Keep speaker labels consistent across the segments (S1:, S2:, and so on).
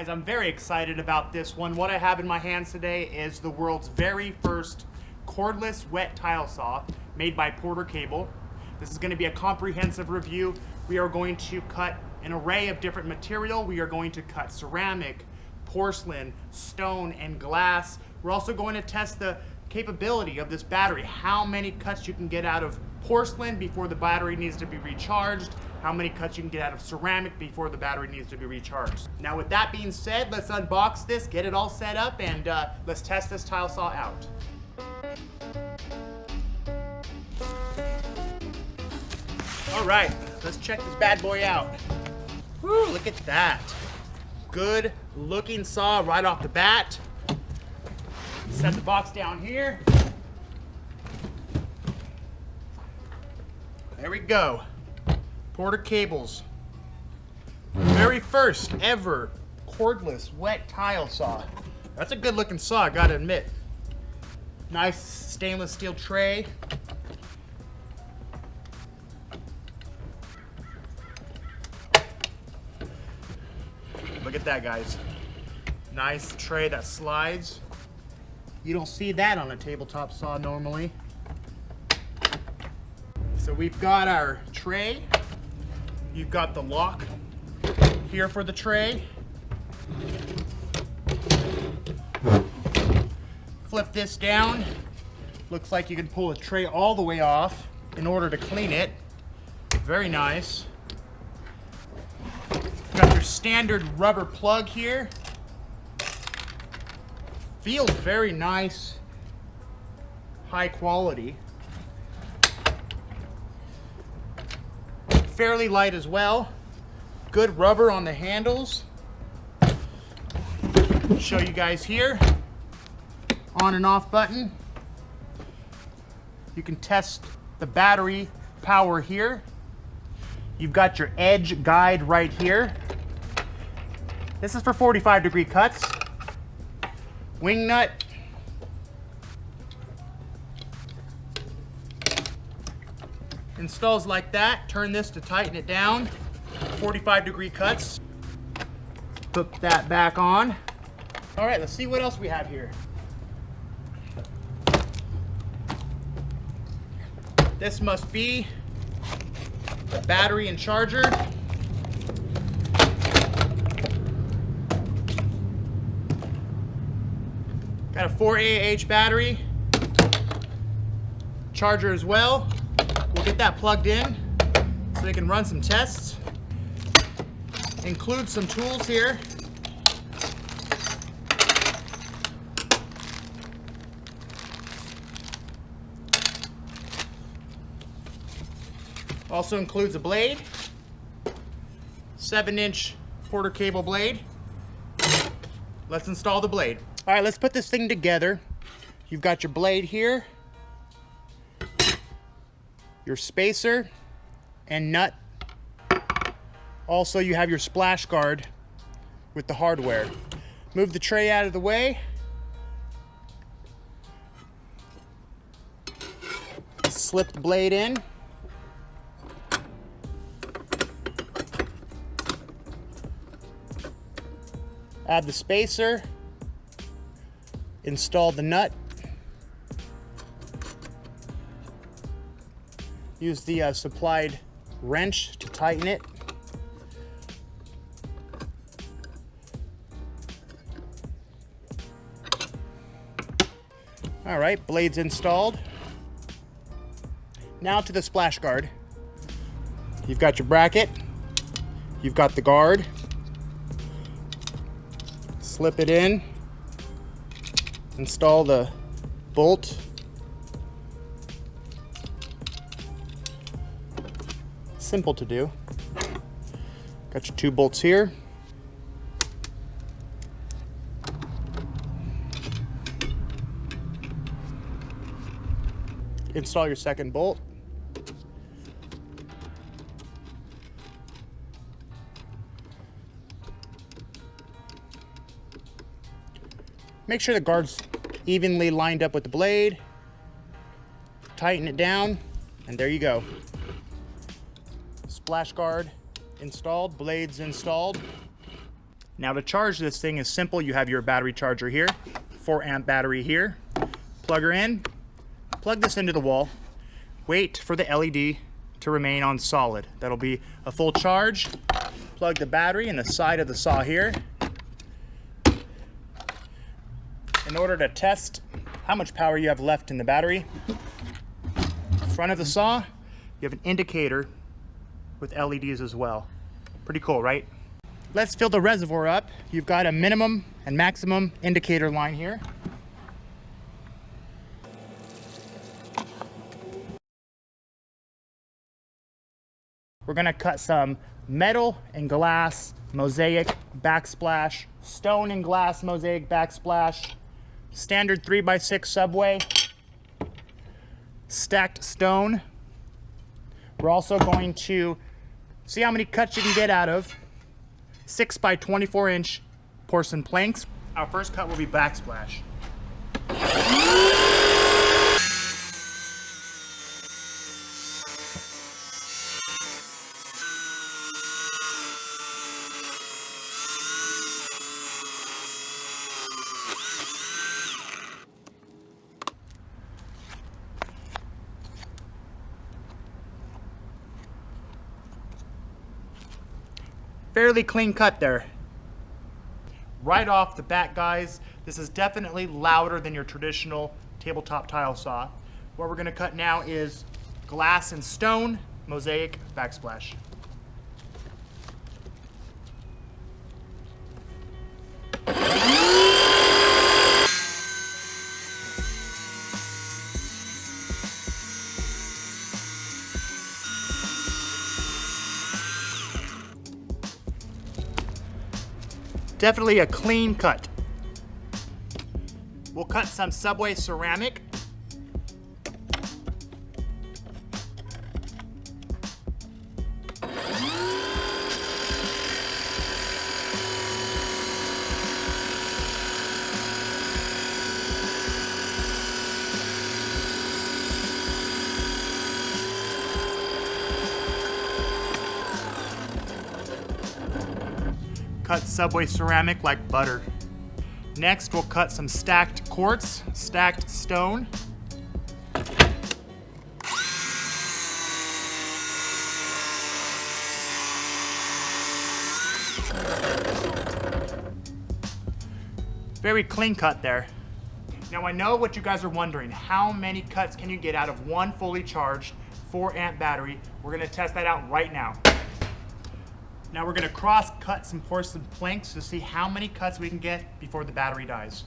S1: Guys, I'm very excited about this one. What I have in my hands today is the world's very first cordless wet tile saw made by Porter Cable. This is going to be a comprehensive review. We are going to cut an array of different material. We are going to cut ceramic, porcelain, stone, and glass. We're also going to test the capability of this battery, how many cuts you can get out of porcelain before the battery needs to be recharged, how many cuts you can get out of ceramic before the battery needs to be recharged. Now with that being said, let's unbox this, get it all set up, and let's test this tile saw out. All right, let's check this bad boy out. Woo, look at that. Good looking saw right off the bat. Set the box down here. There we go. Porter Cable's very first ever cordless wet tile saw. That's a good looking saw, I gotta admit. Nice stainless steel tray. Look at that, guys. Nice tray that slides. You don't see that on a tabletop saw normally. So we've got our tray. You've got the lock here for the tray. Flip this down. Looks like you can pull the tray all the way off in order to clean it. Very nice. Got your standard rubber plug here. Feels very nice, high quality. Fairly light as well. Good rubber on the handles. Show you guys here. On and off button. You can test the battery power here. You've got your edge guide right here. This is for 45-degree cuts. Wing nut. Installs like that. Turn this to tighten it down. 45-degree cuts. Put that back on. All right, let's see what else we have here. This must be the battery and charger. Got a 4AH battery, charger as well. We'll get that plugged in so we can run some tests. Include some tools here. Also includes a blade, 7-inch Porter Cable blade. Let's install the blade. All right, let's put this thing together. You've got your blade here, your spacer and nut. Also, you have your splash guard with the hardware. Move the tray out of the way. Slip the blade in. Add the spacer. Install the nut. Use the supplied wrench to tighten it. All right, blade's installed. Now to the splash guard. You've got your bracket. You've got the guard. Slip it in. Install the bolt. Simple to do. Got your 2 bolts here. Install your second bolt. Make sure the guard's evenly lined up with the blade. Tighten it down, and there you go. Splash guard installed, blades installed. Now to charge this thing is simple. You have your battery charger here, 4 amp battery here. Plug her in, plug this into the wall, wait for the LED to remain on solid. That'll be a full charge. Plug the battery in the side of the saw here. In order to test how much power you have left in the battery, front of the saw, you have an indicator with LEDs as well. Pretty cool, right? Let's fill the reservoir up. You've got a minimum and maximum indicator line here. We're gonna cut some metal and glass mosaic backsplash, stone and glass mosaic backsplash, standard 3x6 subway, stacked stone. We're also going to see how many cuts you can get out of 6x24 porcelain planks. Our first cut will be backsplash. Fairly clean cut there. Right off the bat, guys, this is definitely louder than your traditional tabletop tile saw. What we're gonna cut now is glass and stone mosaic backsplash. Definitely a clean cut. We'll cut some subway ceramic. Cut subway ceramic like butter. Next, we'll cut some stacked quartz, stacked stone. Very clean cut there. Now I know what you guys are wondering. How many cuts can you get out of one fully charged 4 amp battery? We're gonna test that out right now. Now we're gonna cross cut some porcelain planks to see how many cuts we can get before the battery dies.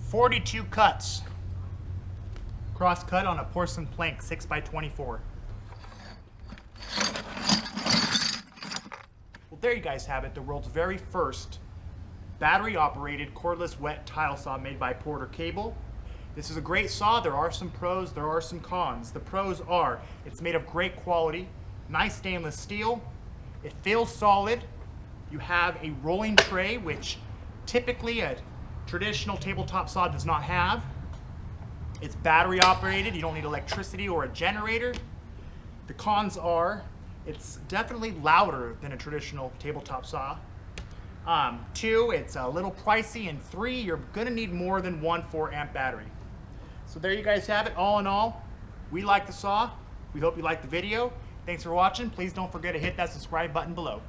S1: "42 cuts. Cross cut on a porcelain plank 6x24. Well, there you guys have it, the world's very first battery operated cordless wet tile saw made by Porter Cable. This is a great saw. There are some pros, there are some cons. The pros are it's made of great quality, nice stainless steel, it feels solid, you have a rolling tray, which typically a traditional tabletop saw does not have. It's battery operated, you don't need electricity or a generator. The cons are it's definitely louder than a traditional tabletop saw. 2, it's a little pricey, and 3, you're gonna need more than one 4 amp battery. So there you guys have it. All in all, we like the saw. We hope you liked the video. Thanks for watching. Please don't forget to hit that subscribe button below.